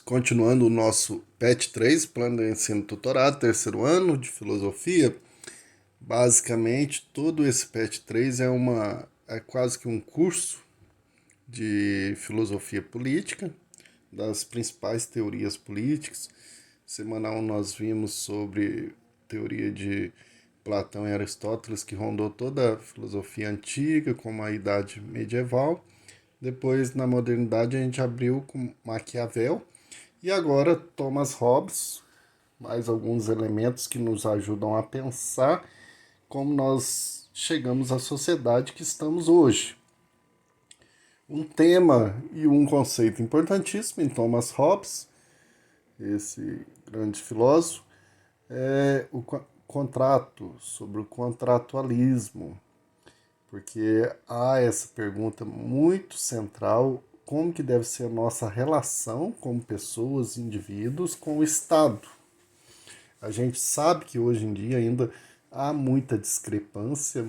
continuando o nosso PET 3, Plano de Ensino Tutorado, terceiro ano de filosofia. Basicamente, todo esse PET 3 é quase que um curso de filosofia política, das principais teorias políticas. Semanal nós vimos sobre teoria de Platão e Aristóteles, que rondou toda a filosofia antiga, como a Idade Medieval. Depois, na modernidade, a gente abriu com Maquiavel. E agora, Thomas Hobbes, mais alguns elementos que nos ajudam a pensar como nós chegamos à sociedade que estamos hoje. Um tema e um conceito importantíssimo em Thomas Hobbes, esse grande filósofo, é o contrato, sobre o contratualismo, porque há essa pergunta muito central: como que deve ser a nossa relação como pessoas, indivíduos, com o Estado? A gente sabe que hoje em dia ainda há muita discrepância,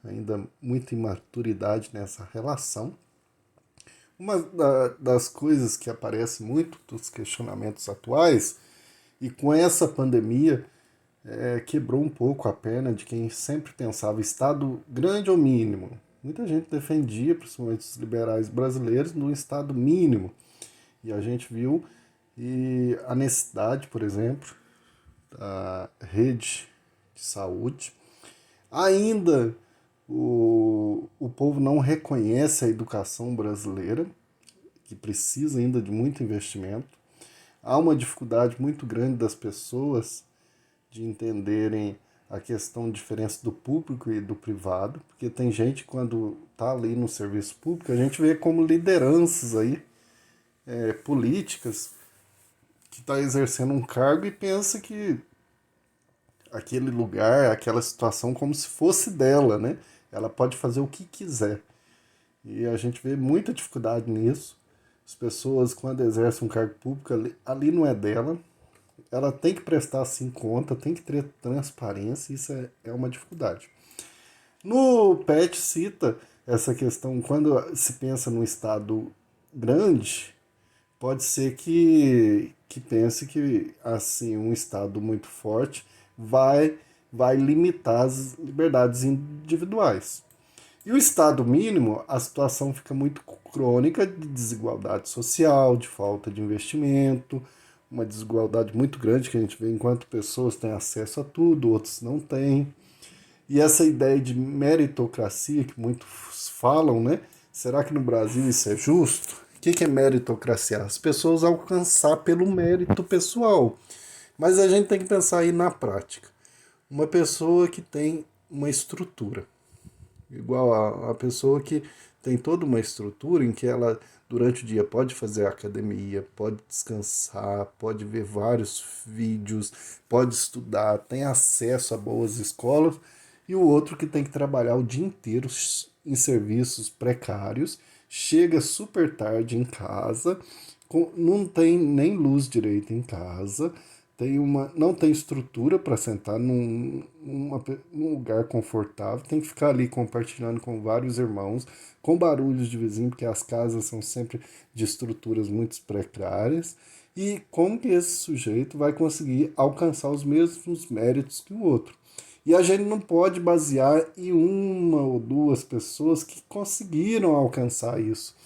ainda muita imaturidade nessa relação. Uma das coisas que aparece muito dos questionamentos atuais, e com essa pandemia quebrou um pouco a perna de quem sempre pensava Estado grande ou mínimo. Muita gente defendia, principalmente os liberais brasileiros, no Estado mínimo. E a gente viu a necessidade, por exemplo, da rede de saúde. Ainda o povo não reconhece a educação brasileira, que precisa ainda de muito investimento. Há uma dificuldade muito grande das pessoas de entenderem a questão de diferença do público e do privado, porque tem gente, quando está ali no serviço público, a gente vê como lideranças aí, políticas, que está exercendo um cargo e pensa que aquele lugar, aquela situação, como se fosse dela, né? Ela pode fazer o que quiser. E a gente vê muita dificuldade nisso. As pessoas, quando exercem um cargo público, ali não é dela. Ela tem que prestar sim conta, tem que ter transparência, isso é uma dificuldade. No PET cita essa questão: quando se pensa num Estado grande, pode ser que pense que assim um Estado muito forte vai, vai limitar as liberdades individuais. E o Estado mínimo, a situação fica muito crônica de desigualdade social, de falta de investimento, uma desigualdade muito grande que a gente vê enquanto pessoas têm acesso a tudo, outros não têm. E essa ideia de meritocracia que muitos falam, né? Será que no Brasil isso é justo? O que é meritocracia? As pessoas alcançar pelo mérito pessoal. Mas a gente tem que pensar aí na prática. Uma pessoa que tem uma estrutura, igual a pessoa que tem toda uma estrutura em que ela, durante o dia, pode fazer academia, pode descansar, pode ver vários vídeos, pode estudar, tem acesso a boas escolas, e o outro que tem que trabalhar o dia inteiro em serviços precários, chega super tarde em casa, não tem nem luz direita em casa, não tem estrutura para sentar num lugar confortável, tem que ficar ali compartilhando com vários irmãos, com barulhos de vizinho, porque as casas são sempre de estruturas muito precárias. E como que esse sujeito vai conseguir alcançar os mesmos méritos que o outro? E a gente não pode basear em uma ou duas pessoas que conseguiram alcançar isso.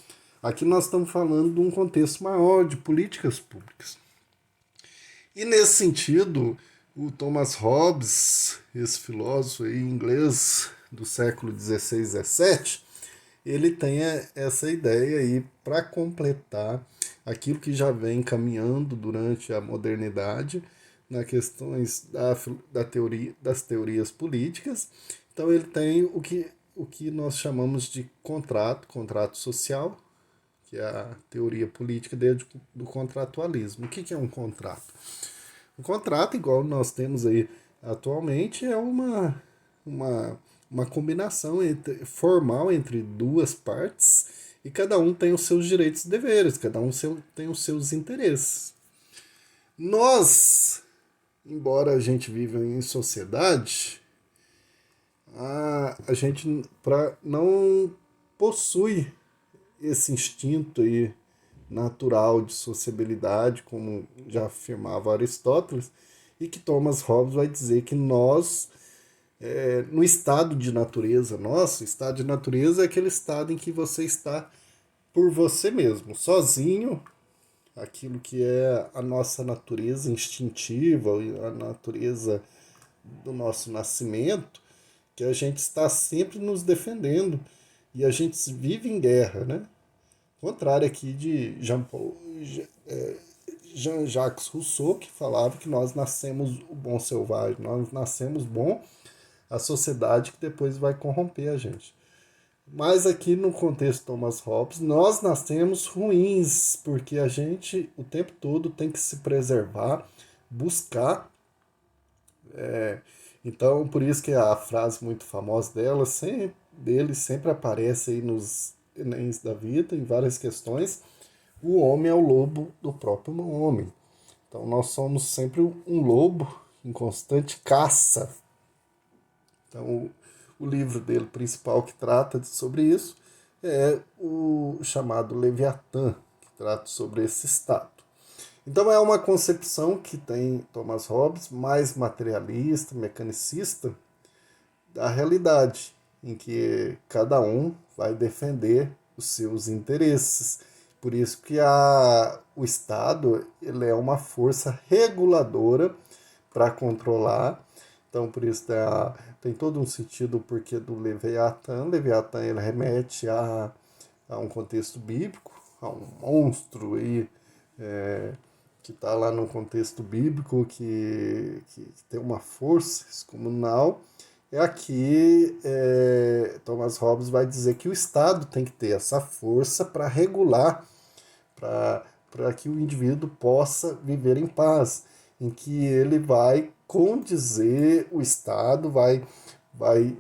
Aqui nós estamos falando de um contexto maior de políticas públicas. E nesse sentido, o Thomas Hobbes, esse filósofo aí inglês do século XVI, XVII, ele tem essa ideia aí para completar aquilo que já vem caminhando durante a modernidade nas questões da teoria, das teorias políticas. Então ele tem o que nós chamamos de contrato social, que é a teoria política do contratualismo. O que é um contrato? Um contrato, igual nós temos aí atualmente, é uma, uma combinação formal entre duas partes, e cada um tem os seus direitos e deveres, cada um tem os seus interesses. Nós, embora a gente viva em sociedade, a gente não possui esse instinto aí natural de sociabilidade, como já afirmava Aristóteles, e que Thomas Hobbes vai dizer que nós, no estado de natureza nosso, estado de natureza é aquele estado em que você está por você mesmo, sozinho, aquilo que é a nossa natureza instintiva, a natureza do nosso nascimento, que a gente está sempre nos defendendo e a gente vive em guerra, né? Contrário aqui de Jean-Jacques Rousseau, que falava que nós nascemos o bom selvagem, nós nascemos bom, a sociedade que depois vai corromper a gente. Mas aqui no contexto Thomas Hobbes, nós nascemos ruins, porque a gente o tempo todo tem que se preservar, buscar. Então, por isso que a frase muito famosa dele sempre aparece aí nos Enems da vida, em várias questões. O homem é o lobo do próprio homem. Então, nós somos sempre um lobo em constante caça. Então, o livro dele principal que trata sobre isso é o chamado Leviatã, que trata sobre esse estado. Então é uma concepção que tem Thomas Hobbes mais materialista, mecanicista da realidade, em que cada um vai defender os seus interesses. Por isso que o Estado ele é uma força reguladora para controlar. Então, por isso tem todo um sentido o porquê do Leviatã. Leviatã ele remete a um contexto bíblico, a um monstro aí, que está lá no contexto bíblico, que tem uma força descomunal. E aqui Thomas Hobbes vai dizer que o Estado tem que ter essa força para regular, para que o indivíduo possa viver em paz, em que ele vai condizer, o Estado vai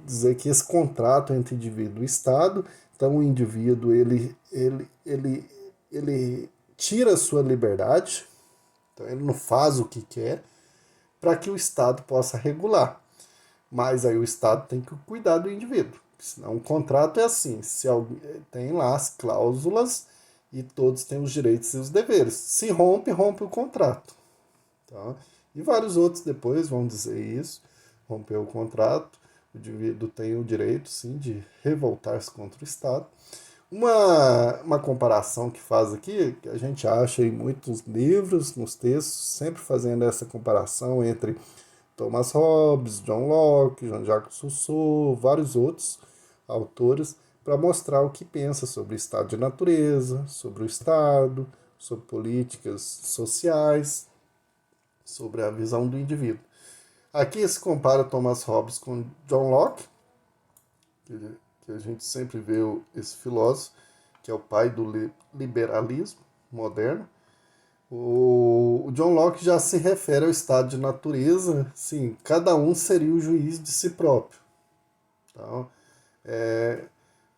dizer que esse contrato entre indivíduo e Estado, então o indivíduo ele tira a sua liberdade, então ele não faz o que quer, para que o Estado possa regular. Mas aí o Estado tem que cuidar do indivíduo. Senão o contrato é assim, se alguém, tem lá as cláusulas e todos têm os direitos e os deveres. Se rompe, rompe o contrato. Tá? E vários outros depois vão dizer isso, romper o contrato, o indivíduo tem o direito, sim, de revoltar-se contra o Estado. Uma comparação que faz aqui, que a gente acha em muitos livros, nos textos, sempre fazendo essa comparação entre Thomas Hobbes, John Locke, Jean-Jacques Rousseau, vários outros autores, para mostrar o que pensa sobre o estado de natureza, sobre o Estado, sobre políticas sociais, sobre a visão do indivíduo. Aqui se compara Thomas Hobbes com John Locke, que a gente sempre vê esse filósofo, que é o pai do liberalismo moderno. O John Locke já se refere ao estado de natureza, sim, cada um seria o juiz de si próprio. Então,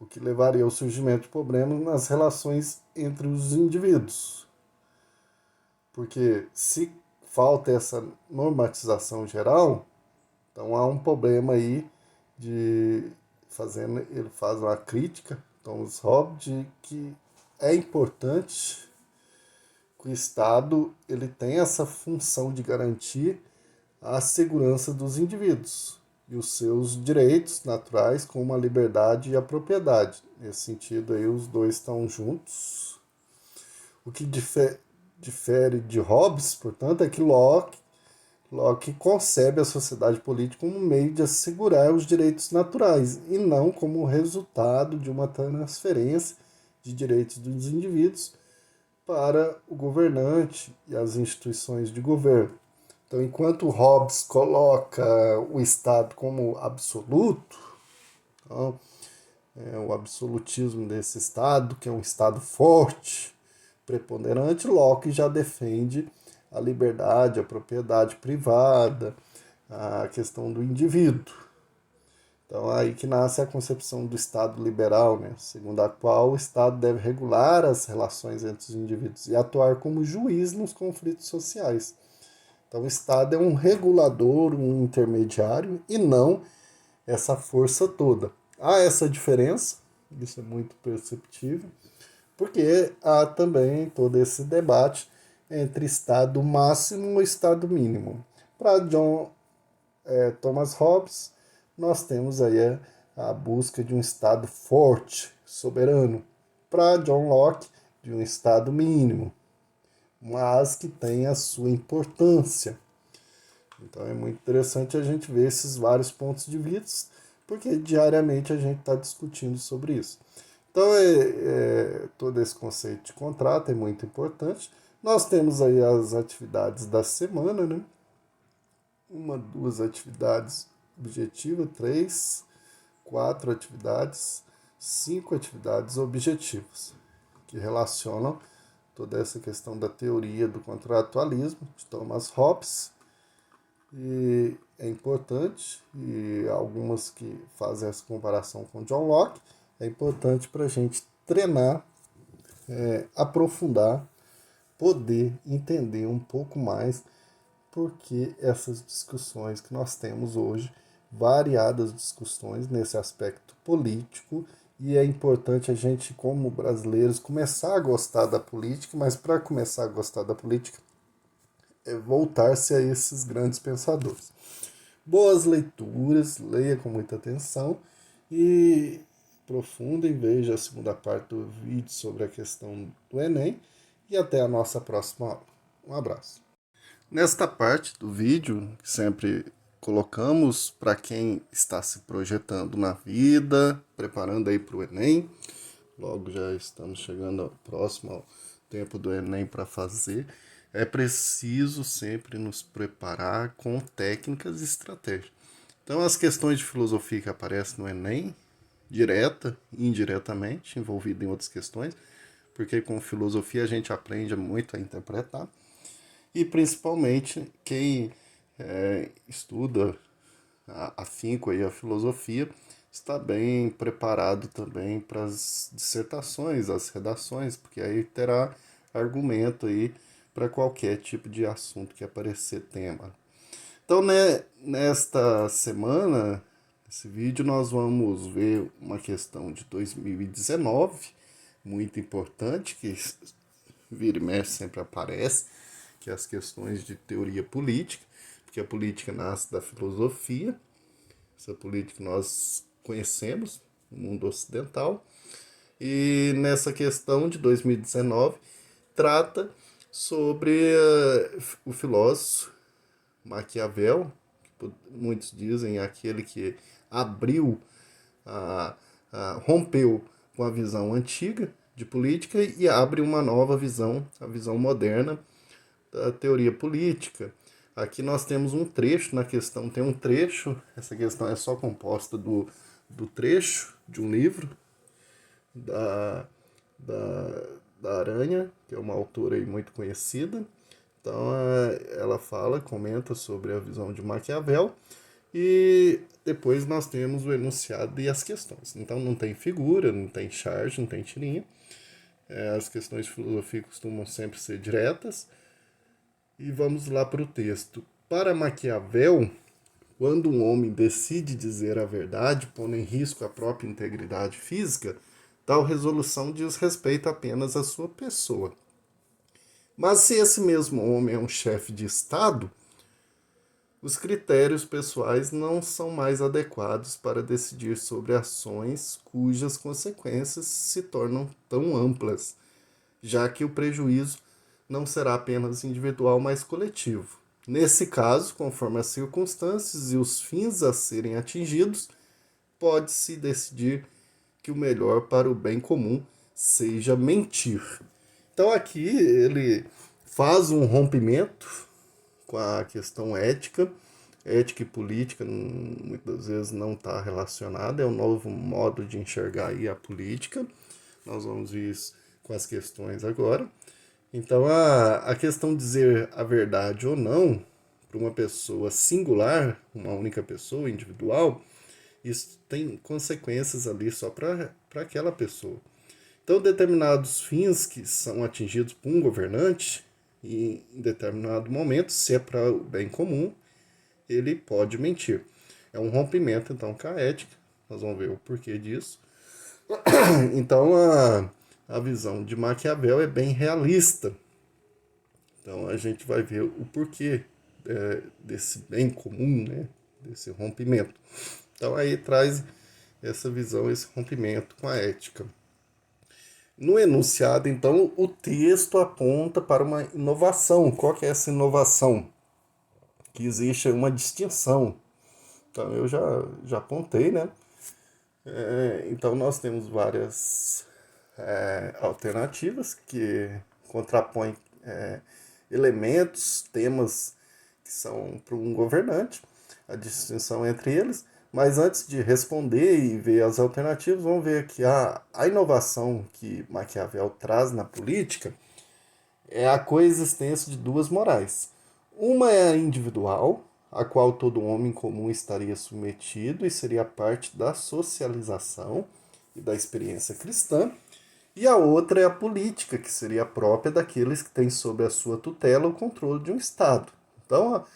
o que levaria ao surgimento de problemas nas relações entre os indivíduos. Porque se falta essa normatização geral, então há um problema aí ele faz uma crítica, Thomas Hobbes, de que é importante que o Estado ele tem essa função de garantir a segurança dos indivíduos e os seus direitos naturais, como a liberdade e a propriedade. Nesse sentido aí os dois estão juntos. O que difere de Hobbes, portanto, é que Locke concebe a sociedade política como um meio de assegurar os direitos naturais e não como resultado de uma transferência de direitos dos indivíduos para o governante e as instituições de governo. Então, enquanto Hobbes coloca o Estado como absoluto, então, o absolutismo desse Estado, que é um Estado forte, preponderante, Locke já defende a liberdade, a propriedade privada, a questão do indivíduo. Então, aí que nasce a concepção do Estado liberal, né? Segundo a qual o Estado deve regular as relações entre os indivíduos e atuar como juiz nos conflitos sociais. Então, o Estado é um regulador, um intermediário e não essa força toda. Há essa diferença, isso é muito perceptível, porque há também todo esse debate entre estado máximo e estado mínimo. Para Thomas Hobbes, nós temos aí a busca de um estado forte, soberano. Para John Locke, de um estado mínimo, mas que tem a sua importância. Então é muito interessante a gente ver esses vários pontos de vista, porque diariamente a gente está discutindo sobre isso. Então, todo esse conceito de contrato é muito importante. Nós temos aí as atividades da semana, né? Uma, duas atividades objetivas, três, quatro atividades, cinco atividades objetivas, que relacionam toda essa questão da teoria do contratualismo de Thomas Hobbes. E é importante, e algumas que fazem essa comparação com John Locke, é importante para a gente treinar, aprofundar, poder entender um pouco mais porque essas discussões que nós temos hoje, variadas discussões nesse aspecto político, e é importante a gente, como brasileiros, começar a gostar da política, mas para começar a gostar da política, é voltar-se a esses grandes pensadores. Boas leituras, leia com muita atenção e aprofundem, veja a segunda parte do vídeo sobre a questão do Enem e até a nossa próxima aula. Um abraço. Nesta parte do vídeo, que sempre colocamos para quem está se projetando na vida, preparando aí para o Enem, logo já estamos chegando próximo ao tempo do Enem para fazer, é preciso sempre nos preparar com técnicas e estratégias. Então, as questões de filosofia que aparecem no Enem, direta e indiretamente, envolvido em outras questões, porque com filosofia a gente aprende muito a interpretar, e principalmente quem estuda afinco aí a filosofia está bem preparado também para as dissertações, as redações, porque aí terá argumento aí para qualquer tipo de assunto que aparecer tema. Então, né, nesta semana, nesse vídeo, nós vamos ver uma questão de 2019, muito importante, que vira e mexe sempre aparece, que é as questões de teoria política, porque a política nasce da filosofia, essa política nós conhecemos no mundo ocidental, e nessa questão de 2019 trata sobre o filósofo Maquiavel, que muitos dizem aquele que abriu, rompeu com a visão antiga de política e abre uma nova visão, a visão moderna da teoria política. Aqui nós temos um trecho na questão, tem um trecho, essa questão é só composta do trecho de um livro da, da, da Aranha, que é uma autora aí muito conhecida. Então ela fala, comenta sobre a visão de Maquiavel e depois nós temos o enunciado e as questões. Então não tem figura, não tem charge, não tem tirinha. As questões de filosofia costumam sempre ser diretas. E vamos lá para o texto. Para Maquiavel, quando um homem decide dizer a verdade, pondo em risco a própria integridade física, tal resolução diz respeito apenas à sua pessoa. Mas se esse mesmo homem é um chefe de Estado, os critérios pessoais não são mais adequados para decidir sobre ações cujas consequências se tornam tão amplas, já que o prejuízo não será apenas individual, mas coletivo. Nesse caso, conforme as circunstâncias e os fins a serem atingidos, pode-se decidir que o melhor para o bem comum seja mentir. Então aqui ele faz um rompimento com a questão ética. Ética e política muitas vezes não está relacionada, é um novo modo de enxergar aí a política. Nós vamos ver isso com as questões agora. Então, a questão de dizer a verdade ou não para uma pessoa singular, uma única pessoa, individual, isso tem consequências ali só para aquela pessoa. Então, determinados fins que são atingidos por um governante, e em determinado momento, se é para o bem comum, ele pode mentir. É um rompimento, então, com a ética. Nós vamos ver o porquê disso. Então, a visão de Maquiavel é bem realista. Então a gente vai ver o porquê desse bem comum, né? Desse rompimento. Então aí traz essa visão, esse rompimento com a ética. No enunciado, então, o texto aponta para uma inovação. Qual que é essa inovação? Que existe uma distinção. Então eu já apontei, né? Então nós temos várias alternativas que contrapõem elementos, temas que são para um governante, a distinção entre eles. Mas antes de responder e ver as alternativas, vamos ver que a inovação que Maquiavel traz na política é a coexistência de duas morais. Uma é a individual, a qual todo homem comum estaria submetido e seria parte da socialização e da experiência cristã, e a outra é a política, que seria própria daqueles que têm sob a sua tutela o controle de um Estado. Então,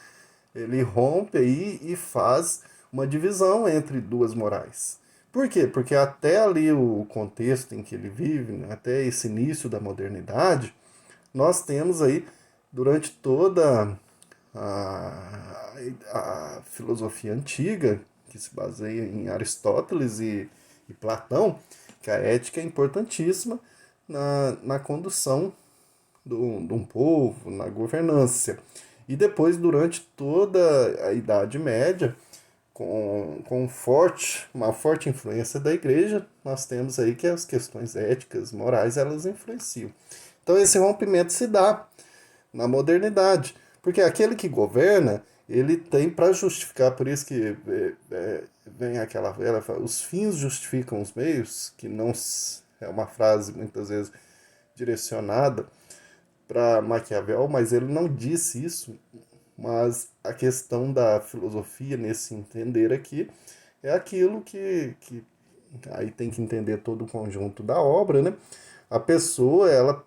ele rompe aí e faz uma divisão entre duas morais. Por quê? Porque até ali o contexto em que ele vive, né, até esse início da modernidade, nós temos aí, durante toda a filosofia antiga, que se baseia em Aristóteles e Platão, que a ética é importantíssima na condução de um povo, na governança. E depois, durante toda a Idade Média, com uma forte influência da igreja, nós temos aí que as questões éticas, morais, elas influenciam. Então esse rompimento se dá na modernidade, porque aquele que governa, ele tem para justificar, por isso que vem aquela velha, os fins justificam os meios, que não é uma frase muitas vezes direcionada para Maquiavel, mas ele não disse isso. Mas a questão da filosofia nesse entender aqui é aquilo que aí tem que entender todo o conjunto da obra, né? A pessoa,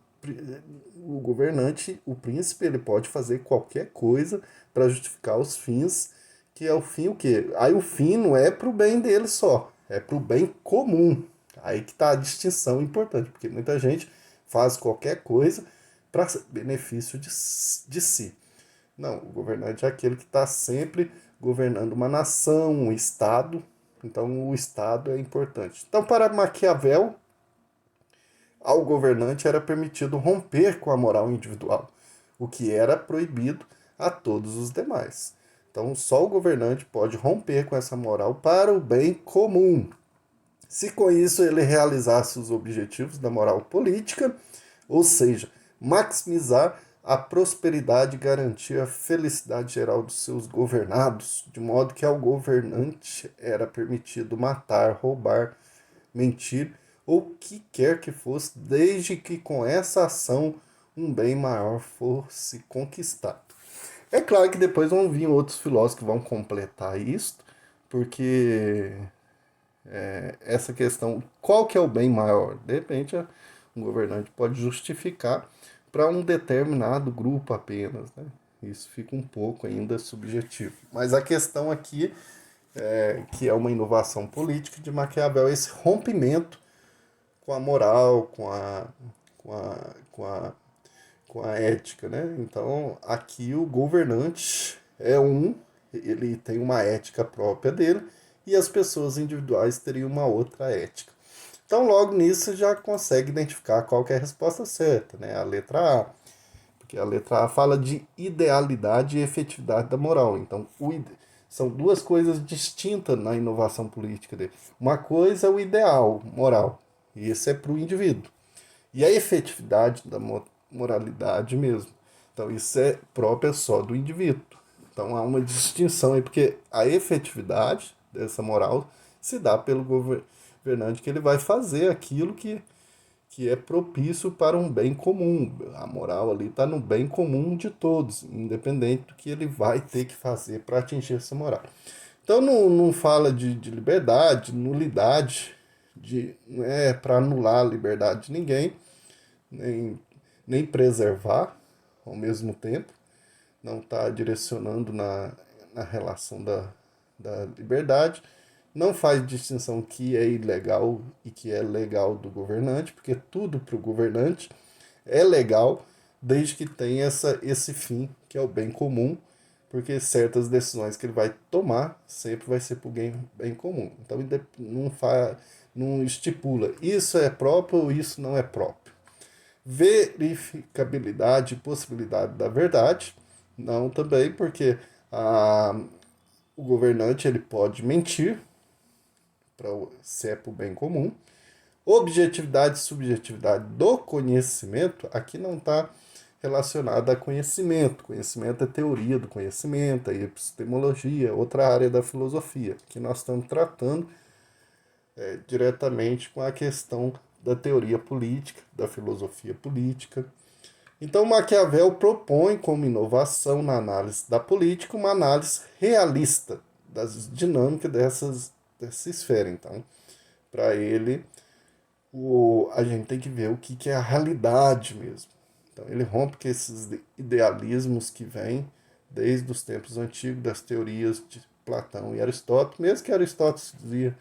o governante, o príncipe, ele pode fazer qualquer coisa para justificar os fins, que é o fim o quê? Aí o fim não é para o bem dele só, é para o bem comum. Aí que está a distinção importante, porque muita gente faz qualquer coisa para benefício de si. Não, o governante é aquele que está sempre governando uma nação, um Estado. Então, o Estado é importante. Então, para Maquiavel, ao governante era permitido romper com a moral individual, o que era proibido a todos os demais. Então, só o governante pode romper com essa moral para o bem comum. Se com isso ele realizasse os objetivos da moral política, ou seja, maximizar a prosperidade e garantir a felicidade geral dos seus governados, de modo que ao governante era permitido matar, roubar, mentir ou o que quer que fosse, desde que com essa ação um bem maior fosse conquistado. É claro que depois vão vir outros filósofos que vão completar isso, porque essa questão, qual que é o bem maior? De repente, um governante pode justificar para um determinado grupo apenas, né? Isso fica um pouco ainda subjetivo. Mas a questão aqui, que é uma inovação política de Maquiavel, é esse rompimento com a moral, com a, com a, com a ética, né? Então, aqui o governante ele tem uma ética própria dele, e as pessoas individuais teriam uma outra ética. Então, logo nisso, já consegue identificar qual que é a resposta certa, né? A letra A. Porque a letra A fala de idealidade e efetividade da moral. Então, são duas coisas distintas na inovação política dele. Uma coisa é o ideal moral, e esse é para o indivíduo. E a efetividade da moralidade mesmo. Então, isso é própria só do indivíduo. Então, há uma distinção aí, porque a efetividade dessa moral se dá pelo governante, que ele vai fazer aquilo que é propício para um bem comum. A moral ali está no bem comum de todos, independente do que ele vai ter que fazer para atingir essa moral. Então não fala de liberdade, nulidade, não é para anular a liberdade de ninguém, nem preservar ao mesmo tempo. Não está direcionando na relação da liberdade. não faz distinção que é ilegal e que é legal do governante, porque tudo para o governante é legal, desde que tenha esse fim, que é o bem comum, porque certas decisões que ele vai tomar sempre vai ser para o bem comum. Então não estipula isso é próprio ou isso não é próprio. Verificabilidade e possibilidade da verdade, não também, porque o governante ele pode mentir, se é para o bem comum. Objetividade e subjetividade do conhecimento, aqui não está relacionada a conhecimento. Conhecimento é teoria do conhecimento, é epistemologia, outra área da filosofia, que nós estamos tratando diretamente com a questão da teoria política, da filosofia política. Então, Maquiavel propõe como inovação na análise da política uma análise realista das dinâmicas dessa esfera. Então, para ele, a gente tem que ver o que é a realidade mesmo. Então, ele rompe com esses idealismos que vêm desde os tempos antigos, das teorias de Platão e Aristóteles, mesmo que Aristóteles dizia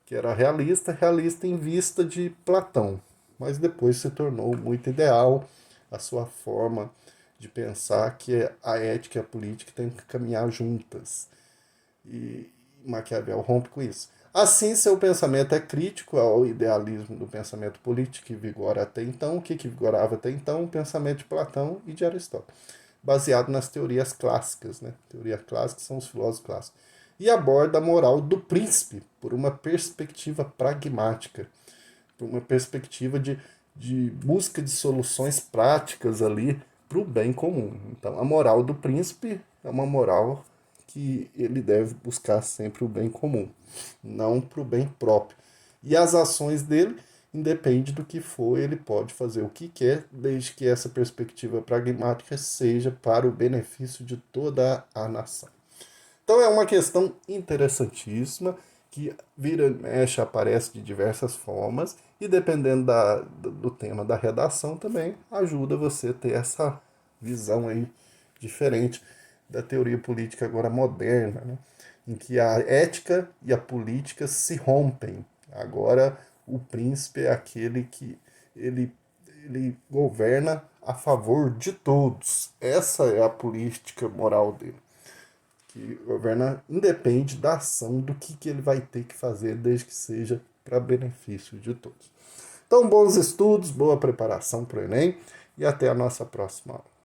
que era realista em vista de Platão, mas depois se tornou muito ideal a sua forma de pensar que a ética e a política têm que caminhar juntas. E Maquiavel rompe com isso. Assim, seu pensamento é crítico ao idealismo do pensamento político que vigora até então, o que vigorava até então, o pensamento de Platão e de Aristóteles, baseado nas teorias clássicas, né? Teoria clássica são os filósofos clássicos. E aborda a moral do príncipe por uma perspectiva pragmática, por uma perspectiva de busca de soluções práticas ali para o bem comum. Então, a moral do príncipe é uma moral que ele deve buscar sempre o bem comum, não para o bem próprio. E as ações dele, independe do que for, ele pode fazer o que quer, desde que essa perspectiva pragmática seja para o benefício de toda a nação. Então é uma questão interessantíssima, que vira e mexe, aparece de diversas formas, e dependendo do tema da redação também, ajuda você a ter essa visão aí diferente da teoria política agora moderna, né? Em que a ética e a política se rompem. Agora o príncipe é aquele que ele governa a favor de todos. Essa é a política moral dele, que governa independe da ação do que ele vai ter que fazer, desde que seja para benefício de todos. Então, bons estudos, boa preparação para o Enem e até a nossa próxima aula.